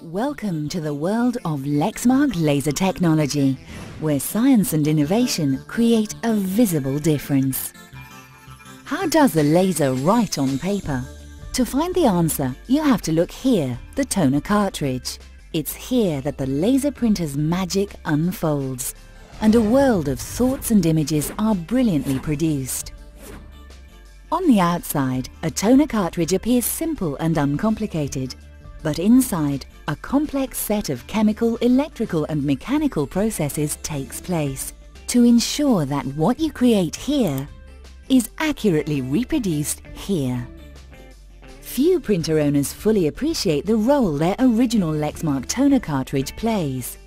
Welcome to the world of Lexmark laser technology, where science and innovation create a visible difference. How does a laser write on paper? To find the answer, you have to look here, the toner cartridge. It's here that the laser printer's magic unfolds, and a world of thoughts and images are brilliantly produced. On the outside, a toner cartridge appears simple and uncomplicated, but inside, a complex set of chemical, electrical and mechanical processes takes place to ensure that what you create here is accurately reproduced here. Few printer owners fully appreciate the role their original Lexmark toner cartridge plays.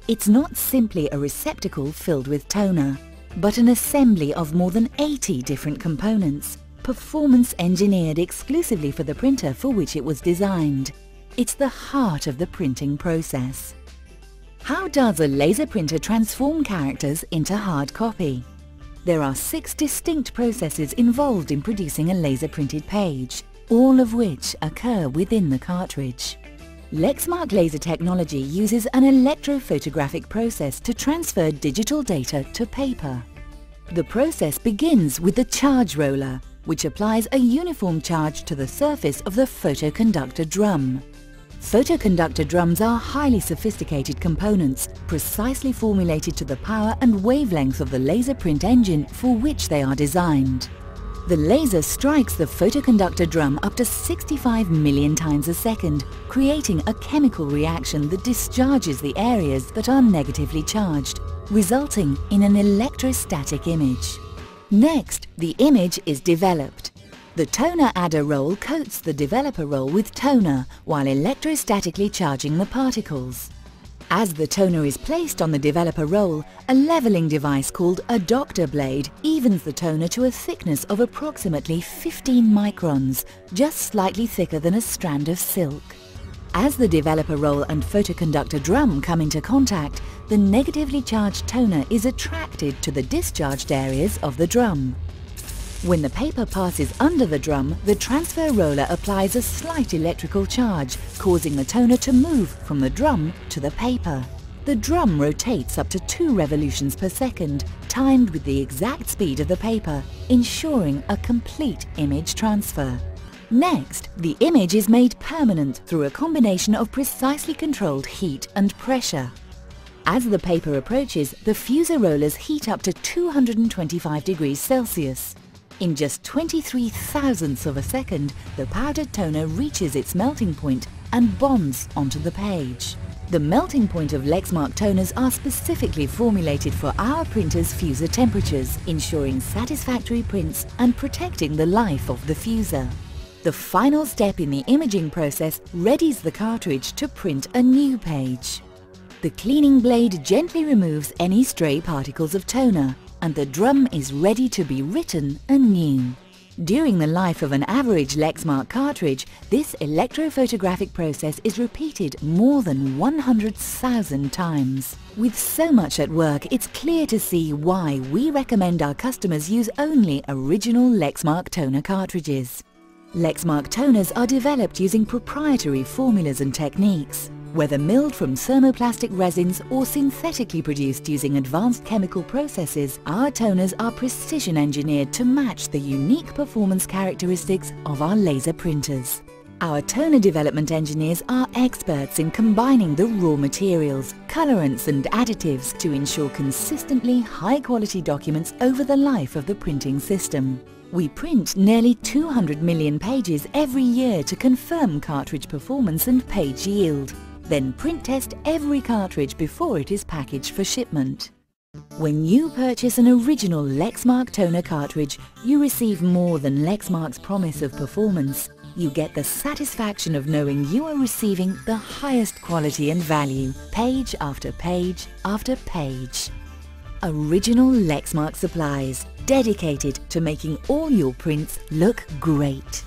It's not simply a receptacle filled with toner, but an assembly of more than 80 different components, performance engineered exclusively for the printer for which it was designed. It's the heart of the printing process. How does a laser printer transform characters into hard copy? There are 6 distinct processes involved in producing a laser printed page, all of which occur within the cartridge. Lexmark laser technology uses an electrophotographic process to transfer digital data to paper. The process begins with the charge roller, which applies a uniform charge to the surface of the photoconductor drum. Photoconductor drums are highly sophisticated components, precisely formulated to the power and wavelength of the laser print engine for which they are designed. The laser strikes the photoconductor drum up to 65 million times a second, creating a chemical reaction that discharges the areas that are negatively charged, resulting in an electrostatic image. Next, the image is developed. The toner adder roll coats the developer roll with toner while electrostatically charging the particles. As the toner is placed on the developer roll, a leveling device called a doctor blade evens the toner to a thickness of approximately 15 microns, just slightly thicker than a strand of silk. As the developer roll and photoconductor drum come into contact, the negatively charged toner is attracted to the discharged areas of the drum. When the paper passes under the drum, the transfer roller applies a slight electrical charge, causing the toner to move from the drum to the paper. The drum rotates up to 2 revolutions per second, timed with the exact speed of the paper, ensuring a complete image transfer. Next, the image is made permanent through a combination of precisely controlled heat and pressure. As the paper approaches, the fuser rollers heat up to 225 degrees Celsius. In just 23 thousandths of a second, the powdered toner reaches its melting point and bonds onto the page. The melting point of Lexmark toners are specifically formulated for our printer's fuser temperatures, ensuring satisfactory prints and protecting the life of the fuser. The final step in the imaging process readies the cartridge to print a new page. The cleaning blade gently removes any stray particles of toner, and the drum is ready to be written anew. During the life of an average Lexmark cartridge, this electrophotographic process is repeated more than 100,000 times. With so much at work, it's clear to see why we recommend our customers use only original Lexmark toner cartridges. Lexmark toners are developed using proprietary formulas and techniques. Whether milled from thermoplastic resins or synthetically produced using advanced chemical processes, our toners are precision engineered to match the unique performance characteristics of our laser printers. Our toner development engineers are experts in combining the raw materials, colorants and additives to ensure consistently high-quality documents over the life of the printing system. We print nearly 200 million pages every year to confirm cartridge performance and page yield. Then print test every cartridge before it is packaged for shipment. When you purchase an original Lexmark toner cartridge, you receive more than Lexmark's promise of performance. You get the satisfaction of knowing you are receiving the highest quality and value, page after page after page. Original Lexmark supplies, dedicated to making all your prints look great.